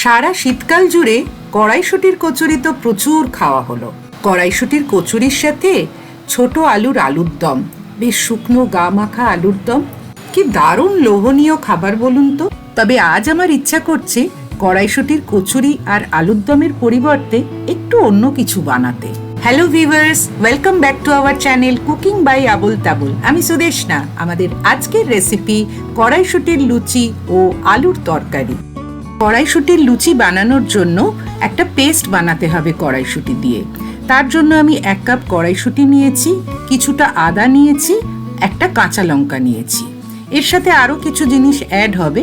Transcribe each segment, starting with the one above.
সারা শীতকাল জুড়ে কড়াইশুঁটির কচুরি তো প্রচুর খাওয়া হলো। কড়াইশুঁটির কচুরির সাথে ছোট আলুর দম, বেশ শুকনো গা মাখা আলুর দম, কি দারুণ লোভনীয় খাবার বলুন তো। তবে আজ আমার ইচ্ছা করছে কড়াইশুঁটির কচুরি আর আলুর দমের পরিবর্তে একটু অন্য কিছু বানাতে। Hello viewers, welcome back to our channel cooking by Abul Tabul. আমি সুদেশনা। আমাদের আজকের রেসিপি কড়াইশুঁটির লুচি ও আলুর তরকারি। কড়াইশুঁটির লুচি বানানোর জন্য একটা পেস্ট বানাতে হবে কড়াইশুঁটি দিয়ে। তার জন্য আমি 1 কাপ কড়াইশুঁটি নিয়েছি, কিছুটা আদা নিয়েছি, একটা কাঁচা লঙ্কা নিয়েছি। এর সাথে আরও কিছু জিনিস অ্যাড হবে।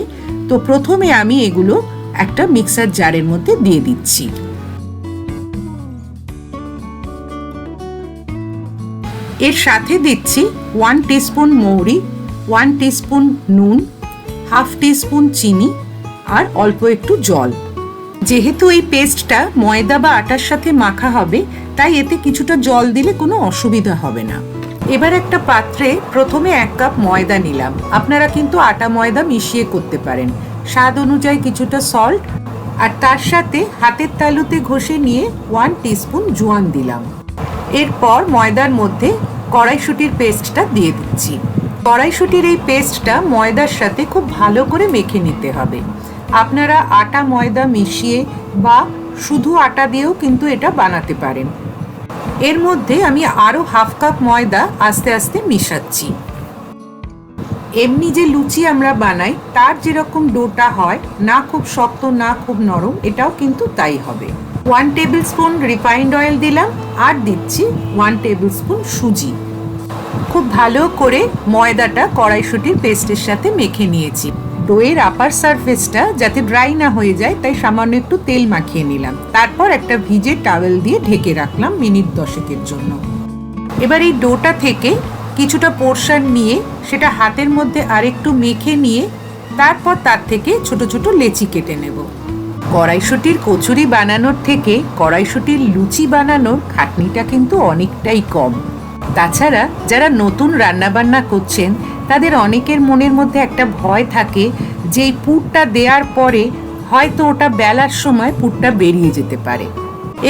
তো প্রথমে আমি এগুলো একটা মিক্সার জারের মধ্যে দিয়ে দিচ্ছি। এর সাথে দিচ্ছি 1 টিস্পুন মৌরি, 1 টিস্পুন নুন, হাফ টিস্পুন চিনি আর অল্প একটু জল। যেহেতু এই পেস্টটা ময়দা বা আটার সাথে মাখা হবে, তাই এতে কিছুটা জল দিলে কোনো অসুবিধা হবে না। এবার একটা পাত্রে প্রথমে 1 কাপ ময়দা নিলাম। আপনারা কিন্তু আটা ময়দা মিশিয়ে করতে পারেন। স্বাদ অনুযায়ী কিছুটা সল্ট, আর তার সাথে হাতের তালুতে ঘষে নিয়ে 1 টিস্পুন জোয়ান দিলাম। এরপর ময়দার মধ্যে কড়াইশুঁটির পেস্টটা দিয়ে দিচ্ছি। কড়াইশুঁটির এই পেস্টটা ময়দার সাথে খুব ভালো করে মেখে নিতে হবে। আপনারা আটা ময়দা মিশিয়ে বা শুধু আটা দিয়েও কিন্তু এটা বানাতে পারেন। এর মধ্যে আমি আরও হাফ কাপ ময়দা আস্তে আস্তে মিশাচ্ছি। এমনি যে লুচি আমরা বানাই তার যেরকম ডোটা হয়, না খুব শক্ত না খুব নরম, এটাও কিন্তু তাই হবে। 1 টেবিল স্পুন রিফাইন্ড অয়েল দিলাম আর দিচ্ছি 1 টেবিল স্পুন সুজি। খুব ভালো করে ময়দাটা কড়াইশুঁটির পেস্টের সাথে মেখে নিয়েছি। ডোয়ের আপার সারফেসটা যাতে ড্রাই না হয়ে যায় তাই সামান্য একটু তেল মাখিয়ে নিলাম। তারপর একটা ভিজে টাওয়েল দিয়ে ঢেকে রাখলাম মিনিট 10 জন্য। এবার এই ডোটা থেকে কিছুটা পোর্শন নিয়ে সেটা হাতের মধ্যে আরেকটু মেখে নিয়ে তারপর তার থেকে ছোট ছোট লেচি কেটে নেব। কড়াইশুঁটির কচুরি বানানোর থেকে কড়াইশুঁটির লুচি বানানোর খাটনিটা কিন্তু অনেকটাই কম। তাছাড়া যারা নতুন রান্নাবান্না করছেন তাদের অনেকের মনের মধ্যে একটা ভয় থাকে যে এই পুরটা দেওয়ার পরে হয়তো ওটা বেলার সময় পুরটা বেরিয়ে যেতে পারে।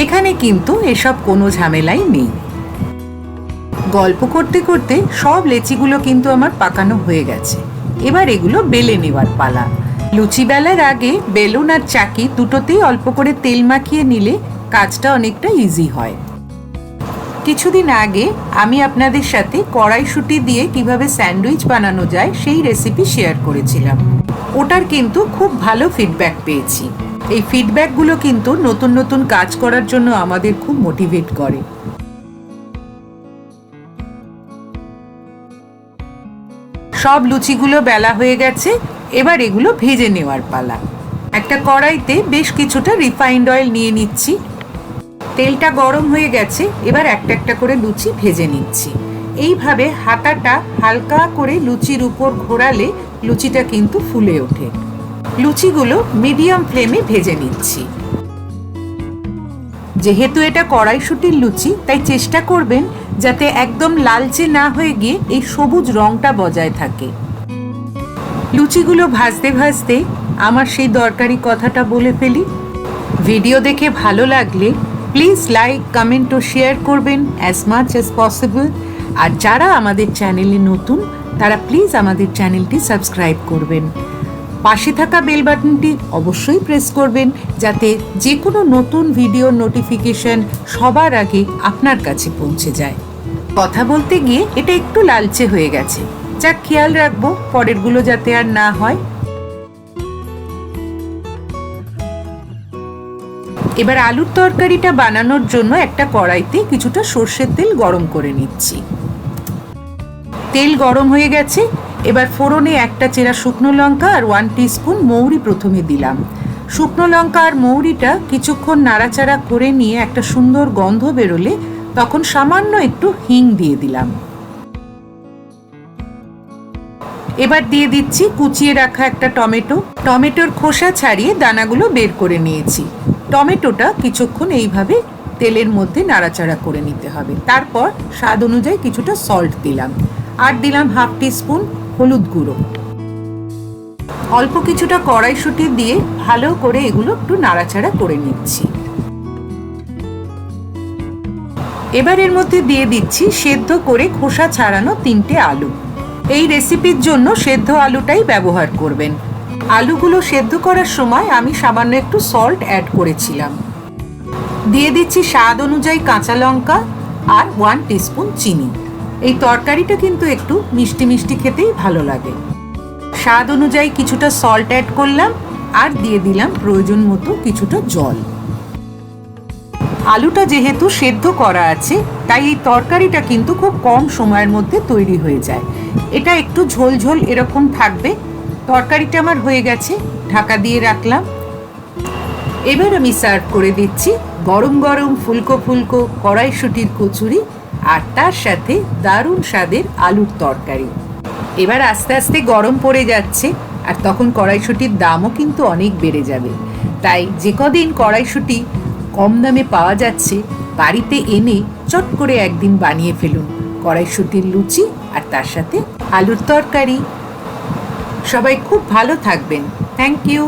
এখানে কিন্তু এসব কোনো ঝামেলাই নেই। গল্প করতে করতে সব লেচিগুলো কিন্তু আমার পাকানো হয়ে গেছে। এবার এগুলো বেলে নেওয়ার পালা। লুচি বেলার আগে বেলুন আর চাকি দুটোতেই অল্প করে তেল মাখিয়ে নিলে কাজটা অনেকটা ইজি হয়। কিছুদিন আগে আমি আপনাদের সাথে কড়াইশুঁটি দিয়ে কিভাবে স্যান্ডউইচ বানানো যায় সেই রেসিপি শেয়ার করেছিলাম। ওটার কিন্তু খুব ভালো ফিডব্যাক পেয়েছি। এই ফিডব্যাকগুলো কিন্তু নতুন নতুন কাজ করার জন্য আমাদের খুব মোটিভেট করে। সব লুচিগুলো বেলা হয়ে গেছে, এবার এগুলো ভেজে নেওয়ার পালা। একটা কড়াইতে বেশ কিছুটা রিফাইন্ড অয়েল নিয়ে নিচ্ছি। তেলটা গরম হয়ে গেছে, এবার একটা একটা করে লুচি ভেজে নিচ্ছি। এইভাবে হাতাটা হালকা করে লুচির উপর ঘোরালে লুচিটা কিন্তু ফুলে ওঠে। লুচিগুলো মিডিয়াম ফ্লেমে ভেজে নিচ্ছি। যেহেতু এটা কড়াইশুঁটির লুচি, তাই চেষ্টা করবেন যাতে একদম লালচে না হয়ে গিয়ে এই সবুজ রংটা বজায় থাকে। লুচিগুলো ভাজতে ভাজতে আমার সেই দরকারি কথাটা বলে ফেলি। ভিডিও দেখে ভালো লাগলে প্লিজ লাইক, কমেন্ট ও শেয়ার করবেন অ্যাজ মাচ অ্যাজ পসিবল। আর যারা আমাদের চ্যানেলে নতুন তারা প্লিজ আমাদের চ্যানেলটি সাবস্ক্রাইব করবেন। পাশে থাকা বেল বাটনটি অবশ্যই প্রেস করবেন যাতে যে কোনো নতুন ভিডিও নোটিফিকেশন সবার আগে আপনার কাছে পৌঁছে যায়। কথা বলতে গিয়ে এটা একটু লালচে হয়ে গেছে, যা খেয়াল রাখবো পরেরগুলো যাতে আর না হয়। এবার আলুর তরকারিটা বানানোর জন্য একটা কড়াইতে কিছুটা সর্ষের তেল গরম করে নিচ্ছি। তেল গরম হয়ে গেছে, এবার ফোড়নে একটা চেরা শুকনো লঙ্কা আর 1 টিস্পুন মৌরি প্রথমে দিলাম। শুকনো লঙ্কা আর মৌরিটা কিছুক্ষণ নাড়াচাড়া করে নিয়ে একটা সুন্দর গন্ধ বেরোলে তখন সামান্য একটু হিং দিয়ে দিলাম। এবার দিয়ে দিচ্ছি কুচিয়ে রাখা একটা টমেটো। টমেটোর খোসা ছাড়িয়ে দানাগুলো বের করে নিয়েছি। টমেটোটা কিছুক্ষণ এইভাবে তেলের মধ্যে নাড়াচাড়া করে নিতে হবে। তারপর স্বাদ অনুযায়ী কিছুটা সল্ট দিলাম আর দিলাম হাফ টিস্পুন হলুদ গুঁড়ো। অল্প কিছুটা কড়াইশুঁটি দিয়ে ভালো করে এগুলো একটু নাড়াচাড়া করে নিচ্ছি। এবার এর মধ্যে দিয়ে দিচ্ছি সেদ্ধ করে খোসা ছাড়ানো 3টে আলু। এই রেসিপির জন্য সেদ্ধ আলুটাই ব্যবহার করবেন। আলুগুলো সেদ্ধ করার সময় আমি সামান্য একটু সল্ট অ্যাড করেছিলাম। দিয়ে দিচ্ছি স্বাদ অনুযায়ী কাঁচা লঙ্কা আর 1 টিস্পুন চিনি। এই তরকারিটা কিন্তু একটু মিষ্টি মিষ্টি খেতেই ভালো লাগে। স্বাদ অনুযায়ী কিছুটা সল্ট অ্যাড করলাম আর দিয়ে দিলাম প্রয়োজন মতো কিছুটা জল। আলুটা যেহেতু সেদ্ধ করা আছে তাই এই তরকারিটা কিন্তু খুব কম সময়ের মধ্যে তৈরি হয়ে যায়। এটা একটু ঝোল ঝোল এরকম থাকবে। তরকারিটা আমার হয়ে গেছে, ঢাকা দিয়ে রাখলাম। এবার আমি সার্ভ করে দিচ্ছি গরম গরম ফুলকো ফুলকো কড়াইশুঁটির কচুরি আর তার সাথে দারুণ স্বাদের আলুর তরকারি। এবার আস্তে আস্তে গরম পড়ে যাচ্ছে আর তখন কড়াইশুঁটির দামও কিন্তু অনেক বেড়ে যাবে। তাই যে কদিন কড়াইশুঁটি কম দামে পাওয়া যাচ্ছে বাড়িতে এনে চট করে একদিন বানিয়ে ফেলুন কড়াইশুঁটির লুচি আর তার সাথে আলুর তরকারি। সবাই খুব ভালো থাকবেন। Thank you.